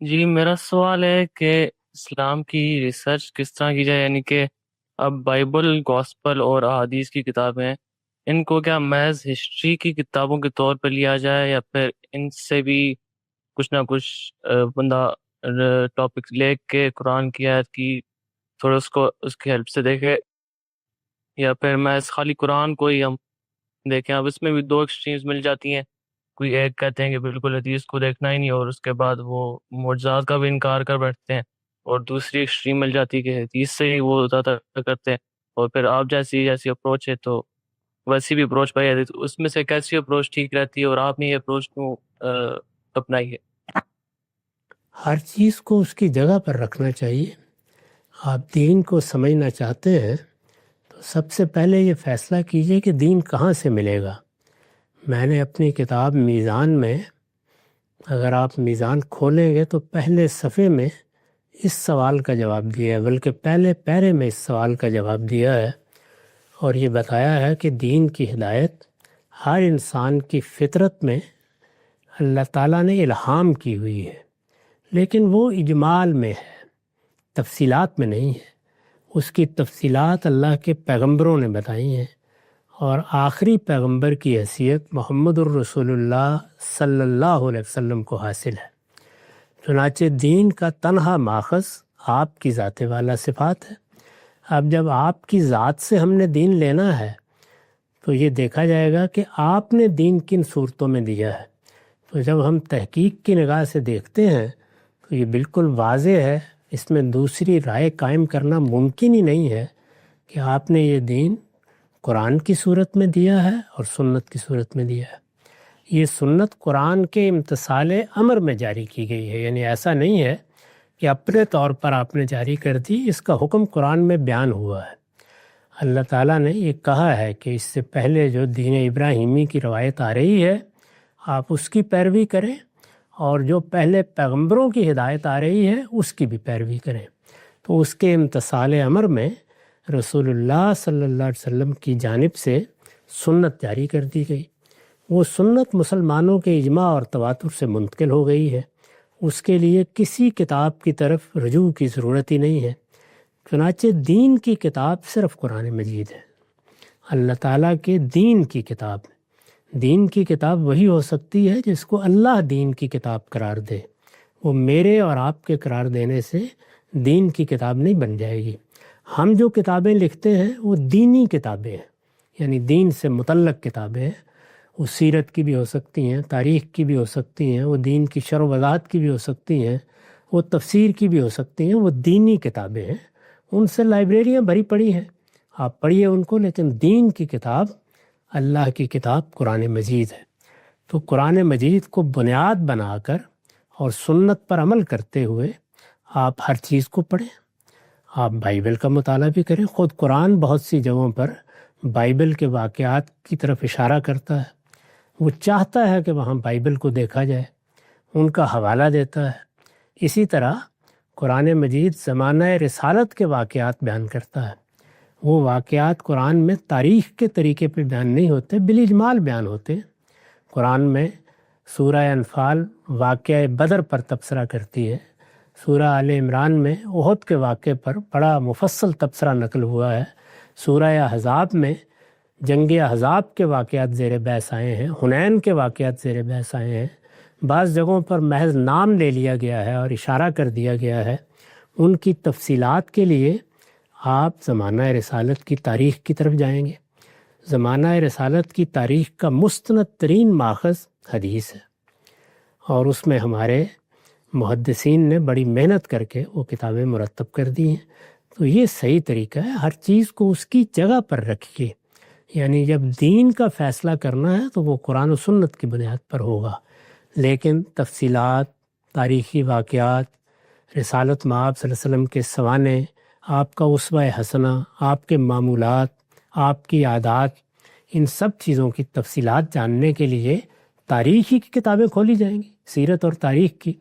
جی میرا سوال ہے کہ اسلام کی ریسرچ کس طرح کی جائے، یعنی کہ اب بائبل، گوسپل اور احادیث کی کتابیں، ان کو کیا محض ہسٹری کی کتابوں کے طور پر لیا جائے، یا پھر ان سے بھی کچھ نہ کچھ بندہ ٹاپک لے کے قرآن کی آیت کی تھوڑا اس کی ہیلپ سے دیکھے، یا پھر محض خالی قرآن کو ہی ہم دیکھیں؟ اب اس میں بھی دو ایکسٹریمز مل جاتی ہیں، کوئی ایک کہتے ہیں کہ بالکل حدیث کو دیکھنا ہی نہیں، اور اس کے بعد وہ معجزات کا بھی انکار کر بیٹھتے ہیں، اور دوسری ایکسٹریم مل جاتی ہے کہ حدیث سے ہی وہ زیادہ کرتے ہیں، اور پھر آپ جیسی اپروچ ہے تو ویسی بھی اپروچ پائی جاتی ہے، تو اس میں سے کیسی اپروچ ٹھیک رہتی ہے، اور آپ نے یہ اپروچ کیوں اپنائی ہے؟ ہر چیز کو اس کی جگہ پر رکھنا چاہیے۔ آپ دین کو سمجھنا چاہتے ہیں تو سب سے پہلے یہ فیصلہ کیجئے کہ دین کہاں سے ملے گا۔ میں نے اپنی کتاب میزان میں، اگر آپ میزان کھولیں گے تو پہلے صفحے میں اس سوال کا جواب دیا ہے، بلکہ پہلے پیرے میں اس سوال کا جواب دیا ہے، اور یہ بتایا ہے کہ دین کی ہدایت ہر انسان کی فطرت میں اللہ تعالیٰ نے الہام کی ہوئی ہے، لیکن وہ اجمال میں ہے، تفصیلات میں نہیں ہے۔ اس کی تفصیلات اللہ کے پیغمبروں نے بتائی ہیں، اور آخری پیغمبر کی حیثیت محمد الرسول اللہ صلی اللہ علیہ وسلم کو حاصل ہے۔ چنانچہ دین کا تنہا ماخذ آپ کی ذات والا صفات ہے۔ اب جب آپ کی ذات سے ہم نے دین لینا ہے تو یہ دیکھا جائے گا کہ آپ نے دین کن صورتوں میں دیا ہے۔ تو جب ہم تحقیق کی نگاہ سے دیکھتے ہیں تو یہ بالکل واضح ہے، اس میں دوسری رائے قائم کرنا ممکن ہی نہیں ہے کہ آپ نے یہ دین قرآن کی صورت میں دیا ہے اور سنت کی صورت میں دیا ہے۔ یہ سنت قرآن کے امتثال امر میں جاری کی گئی ہے، یعنی ایسا نہیں ہے کہ اپنے طور پر آپ نے جاری کر دی، اس کا حکم قرآن میں بیان ہوا ہے۔ اللہ تعالیٰ نے یہ کہا ہے کہ اس سے پہلے جو دین ابراہیمی کی روایت آ رہی ہے آپ اس کی پیروی کریں، اور جو پہلے پیغمبروں کی ہدایت آ رہی ہے اس کی بھی پیروی کریں۔ تو اس کے امتثال امر میں رسول اللہ صلی اللہ علیہ وسلم کی جانب سے سنت جاری کر دی گئی۔ وہ سنت مسلمانوں کے اجماع اور تواتر سے منتقل ہو گئی ہے، اس کے لیے کسی کتاب کی طرف رجوع کی ضرورت ہی نہیں ہے۔ چنانچہ دین کی کتاب صرف قرآن مجید ہے، اللہ تعالیٰ کے دین کی کتاب۔ دین کی کتاب وہی ہو سکتی ہے جس کو اللہ دین کی کتاب قرار دے، وہ میرے اور آپ کے قرار دینے سے دین کی کتاب نہیں بن جائے گی۔ ہم جو کتابیں لکھتے ہیں وہ دینی کتابیں ہیں، یعنی دین سے متعلق کتابیں ہیں۔ وہ سیرت کی بھی ہو سکتی ہیں، تاریخ کی بھی ہو سکتی ہیں، وہ دین کی شرح و وضاحت کی بھی ہو سکتی ہیں، وہ تفسیر کی بھی ہو سکتی ہیں، وہ دینی کتابیں ہیں۔ ان سے لائبریریاں بھری پڑی ہیں، آپ پڑھیے ان کو، لیکن دین کی کتاب اللہ کی کتاب قرآن مجید ہے۔ تو قرآن مجید کو بنیاد بنا کر اور سنت پر عمل کرتے ہوئے آپ ہر چیز کو پڑھیں۔ آپ بائبل کا مطالعہ بھی کریں، خود قرآن بہت سی جگہوں پر بائبل کے واقعات کی طرف اشارہ کرتا ہے، وہ چاہتا ہے کہ وہاں بائبل کو دیکھا جائے، ان کا حوالہ دیتا ہے۔ اسی طرح قرآن مجید زمانہ رسالت کے واقعات بیان کرتا ہے، وہ واقعات قرآن میں تاریخ کے طریقے پہ بیان نہیں ہوتے، بالاجمال بیان ہوتے ہیں۔ قرآن میں سورہ انفال واقعہ بدر پر تبصرہ کرتی ہے، سورہ آل عمران میں احد کے واقعے پر بڑا مفصل تبصرہ نقل ہوا ہے، سورہ احزاب میں جنگ احزاب کے واقعات زیر بحث آئے ہیں، حنین کے واقعات زیر بحث آئے ہیں۔ بعض جگہوں پر محض نام لے لیا گیا ہے اور اشارہ کر دیا گیا ہے۔ ان کی تفصیلات کے لیے آپ زمانہ رسالت کی تاریخ کی طرف جائیں گے۔ زمانہ رسالت کی تاریخ کا مستند ترین ماخذ حدیث ہے، اور اس میں ہمارے محدثین نے بڑی محنت کر کے وہ کتابیں مرتب کر دی ہیں۔ تو یہ صحیح طریقہ ہے، ہر چیز کو اس کی جگہ پر رکھیے، یعنی جب دین کا فیصلہ کرنا ہے تو وہ قرآن و سنت کی بنیاد پر ہوگا، لیکن تفصیلات، تاریخی واقعات، رسالت مآب صلی اللہ علیہ وسلم کے سوانح، آپ کا اسوہ حسنہ، آپ کے معمولات، آپ کی عادات، ان سب چیزوں کی تفصیلات جاننے کے لیے تاریخی کی کتابیں کھولی جائیں گی، سیرت اور تاریخ کی،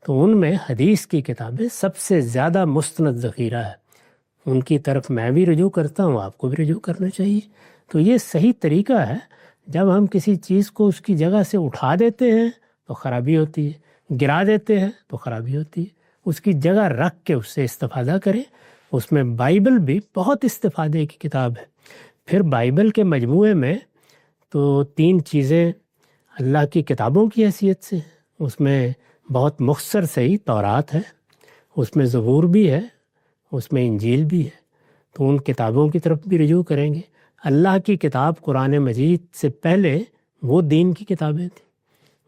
تو ان میں حدیث کی کتابیں سب سے زیادہ مستند ذخیرہ ہے، ان کی طرف میں بھی رجوع کرتا ہوں، آپ کو بھی رجوع کرنا چاہیے۔ تو یہ صحیح طریقہ ہے۔ جب ہم کسی چیز کو اس کی جگہ سے اٹھا دیتے ہیں تو خرابی ہوتی ہے، گرا دیتے ہیں تو خرابی ہوتی ہے۔ اس کی جگہ رکھ کے اس سے استفادہ کریں۔ اس میں بائبل بھی بہت استفادے کی کتاب ہے۔ پھر بائبل کے مجموعے میں تو 3 چیزیں اللہ کی کتابوں کی حیثیت سے ہیں۔ اس میں بہت مختصر سے ہی تورات ہے، اس میں زبور بھی ہے، اس میں انجیل بھی ہے، تو ان کتابوں کی طرف بھی رجوع کریں گے۔ اللہ کی کتاب قرآن مجید سے پہلے وہ دین کی کتابیں تھیں،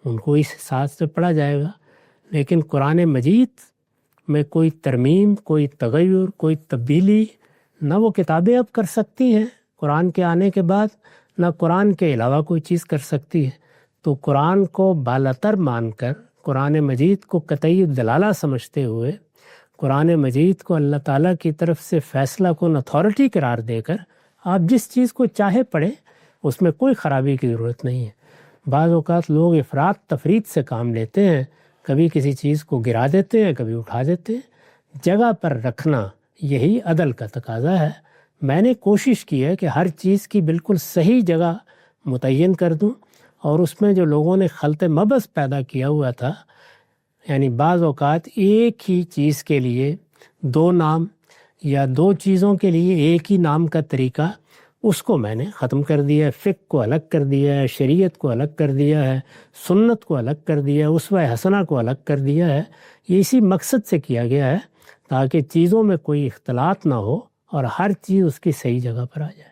ان کو اس حساب سے پڑھا جائے گا۔ لیکن قرآن مجید میں کوئی ترمیم، کوئی تغیر، کوئی تبدیلی نہ وہ کتابیں اب کر سکتی ہیں قرآن کے آنے کے بعد، نہ قرآن کے علاوہ کوئی چیز کر سکتی ہے۔ تو قرآن کو بالاتر مان کر، قرآن مجید کو قطعی دلالہ سمجھتے ہوئے، قرآن مجید کو اللہ تعالیٰ کی طرف سے فیصلہ کن اتھارٹی قرار دے کر آپ جس چیز کو چاہے پڑھیں، اس میں کوئی خرابی کی ضرورت نہیں ہے۔ بعض اوقات لوگ افراط تفریط سے کام لیتے ہیں، کبھی کسی چیز کو گرا دیتے ہیں، کبھی اٹھا دیتے ہیں۔ جگہ پر رکھنا یہی عدل کا تقاضا ہے۔ میں نے کوشش کی ہے کہ ہر چیز کی بالکل صحیح جگہ متعین کر دوں، اور اس میں جو لوگوں نے خلط مبز پیدا کیا ہوا تھا، یعنی بعض اوقات ایک ہی چیز کے لیے 2 نام یا 2 چیزوں کے لیے ایک ہی نام کا طریقہ، اس کو میں نے ختم کر دیا ہے۔ فقہ کو الگ کر دیا ہے، شریعت کو الگ کر دیا ہے، سنت کو الگ کر دیا ہے، اسوہ حسنہ کو الگ کر دیا ہے۔ یہ اسی مقصد سے کیا گیا ہے تاکہ چیزوں میں کوئی اختلاط نہ ہو اور ہر چیز اس کی صحیح جگہ پر آ جائے۔